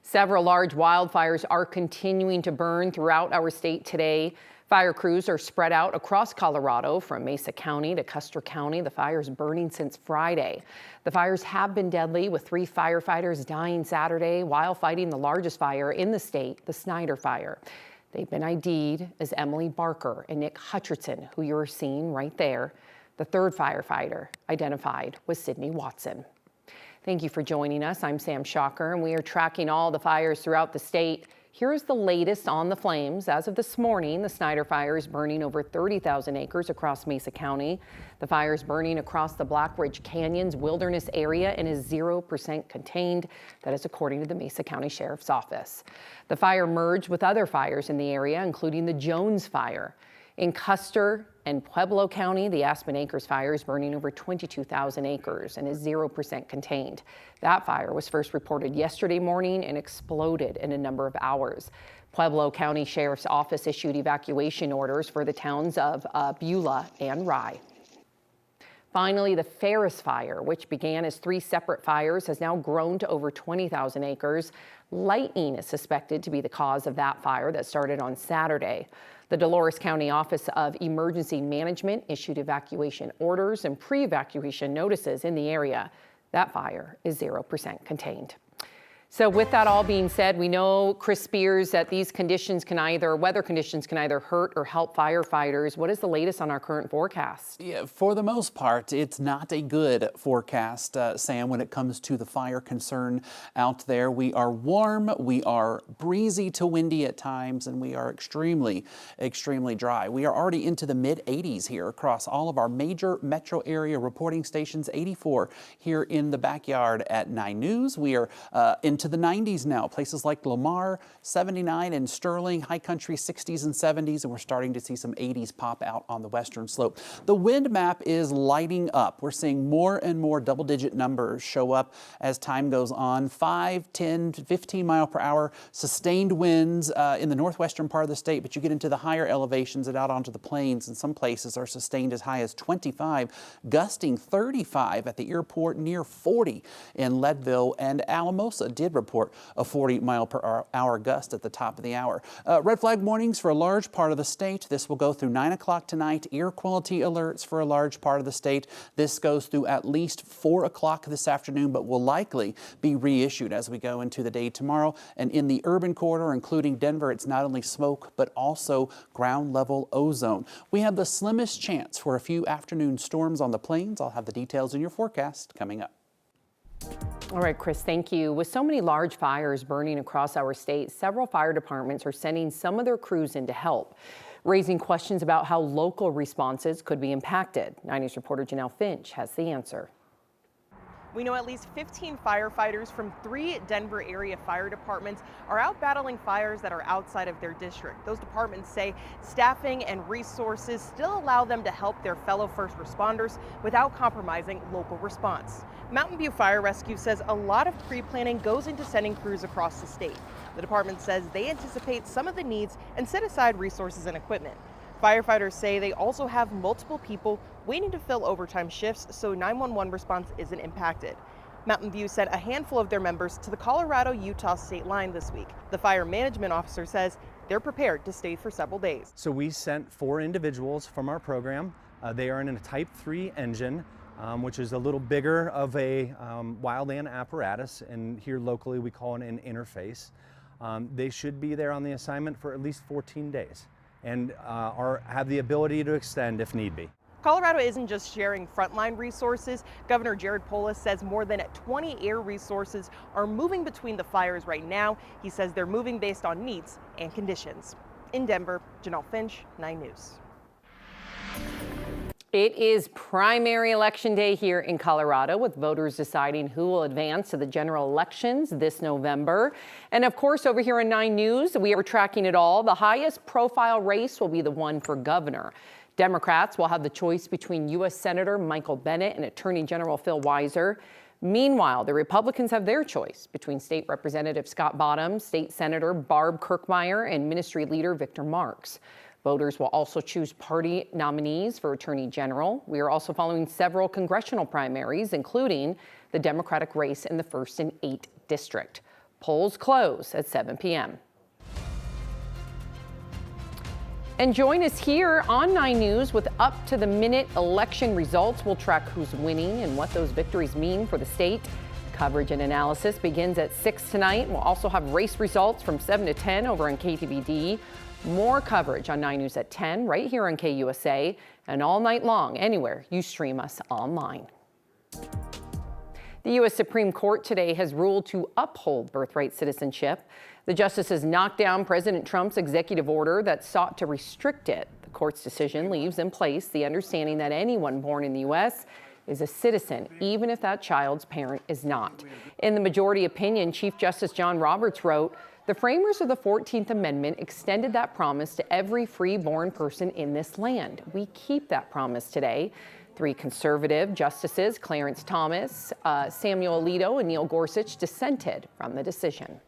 Several large wildfires are continuing to burn throughout our state today. Fire crews are spread out across Colorado from Mesa County to Custer County. The fire's burning since Friday. The fires have been deadly, with 3 firefighters dying Saturday while fighting the largest fire in the state, the Snyder Fire. They've been ID'd as Emily Barker and Nick Hutcherson, who you're seeing right there. The 3rd firefighter identified was Sydney Watson. Thank you for joining us. I'm Sam Shocker, and we are tracking all the fires throughout the state. Here's the latest on the flames. As of this morning, the Snyder Fire is burning over 30,000 acres across Mesa County. The fire is burning across the Black Ridge Canyons wilderness area and is 0% contained. That is according to the Mesa County Sheriff's Office. The fire merged with other fires in the area, including the Jones Fire. In Custer and Pueblo County, the Aspen Acres fire is burning over 22,000 acres and is 0% contained. That fire was first reported yesterday morning and exploded in a number of hours. Pueblo County Sheriff's Office issued evacuation orders for the towns of Beulah and Rye. Finally, the Ferris Fire, which began as 3 separate fires, has now grown to over 20,000 acres. Lightning is suspected to be the cause of that fire that started on Saturday. The Dolores County Office of Emergency Management issued evacuation orders and pre-evacuation notices in the area. That fire is 0% contained. So with that all being said, we know, Chris Spears, that these conditions weather conditions can either hurt or help firefighters. What is the latest on our current forecast? Yeah, for the most part, it's not a good forecast, Sam, when it comes to the fire concern out there. We are warm, we are breezy to windy at times, and we are extremely, extremely dry. We are already into the mid-80s here across all of our major metro area reporting stations. 84 here in the backyard at 9 News. We are into the 90s now. Places like Lamar, 79 in Sterling, high country 60s and 70s, and we're starting to see some 80s pop out on the western slope. The wind map is lighting up. We're seeing more and more double-digit numbers show up as time goes on. 5, 10, 15 mile per hour sustained winds in the northwestern part of the state, but you get into the higher elevations and out onto the plains, and some places are sustained as high as 25, gusting 35 at the airport, near 40 in Leadville, and Alamosa did report a 40 mile per hour gust at the top of the hour. Red flag warnings for a large part of the state. This will go through 9 o'clock tonight. Air quality alerts for a large part of the state. This goes through at least 4 o'clock this afternoon, but will likely be reissued as we go into the day tomorrow. And in the urban corridor, including Denver, it's not only smoke, but also ground level ozone. We have the slimmest chance for a few afternoon storms on the plains. I'll have the details in your forecast coming up. All right, Chris, thank you. With so many large fires burning across our state, several fire departments are sending some of their crews in to help, raising questions about how local responses could be impacted. 9 News reporter Janelle Finch has the answer. We know at least 15 firefighters from 3 Denver area fire departments are out battling fires that are outside of their district. Those departments say staffing and resources still allow them to help their fellow first responders without compromising local response. Mountain View Fire Rescue says a lot of pre-planning goes into sending crews across the state. The department says they anticipate some of the needs and set aside resources and equipment. Firefighters say they also have multiple people waiting to fill overtime shifts, so 911 response isn't impacted. Mountain View sent a handful of their members to the Colorado-Utah state line this week. The fire management officer says they're prepared to stay for several days. So we sent 4 individuals from our program. They are in a Type 3 engine, which is a little bigger of a wildland apparatus, and here locally we call it an interface. They should be there on the assignment for at least 14 days. And have the ability to extend if need be. Colorado isn't just sharing frontline resources. Governor Jared Polis says more than 20 air resources are moving between the fires right now. He says they're moving based on needs and conditions. In Denver, Janelle Finch, 9 News. It is primary election day here in Colorado, with voters deciding who will advance to the general elections this November. And of course, over here on 9 News, we are tracking it all. The highest profile race will be the one for governor. Democrats will have the choice between U.S. Senator Michael Bennet and Attorney General Phil Weiser. Meanwhile, the Republicans have their choice between State Representative Scott Bottoms, State Senator Barb Kirkmeyer, and Ministry Leader Victor Marks. Voters will also choose party nominees for Attorney General. We are also following several congressional primaries, including the Democratic race in the 1st and 8th District. Polls close at 7 p.m. And join us here on 9 News with up-to-the-minute election results. We'll track who's winning and what those victories mean for the state. Coverage and analysis begins at 6 tonight. We'll also have race results from 7 to 10 over on KTVD. More coverage on 9 News at 10 right here on KUSA and all night long anywhere you stream us online. The U.S. Supreme Court today has ruled to uphold birthright citizenship. The justices knocked down President Trump's executive order that sought to restrict it. The court's decision leaves in place the understanding that anyone born in the U.S. is a citizen, even if that child's parent is not. In the majority opinion, Chief Justice John Roberts wrote, "The framers of the 14th Amendment extended that promise to every free-born person in this land. We keep that promise today." 3 conservative justices, Clarence Thomas, Samuel Alito, and Neil Gorsuch, dissented from the decision.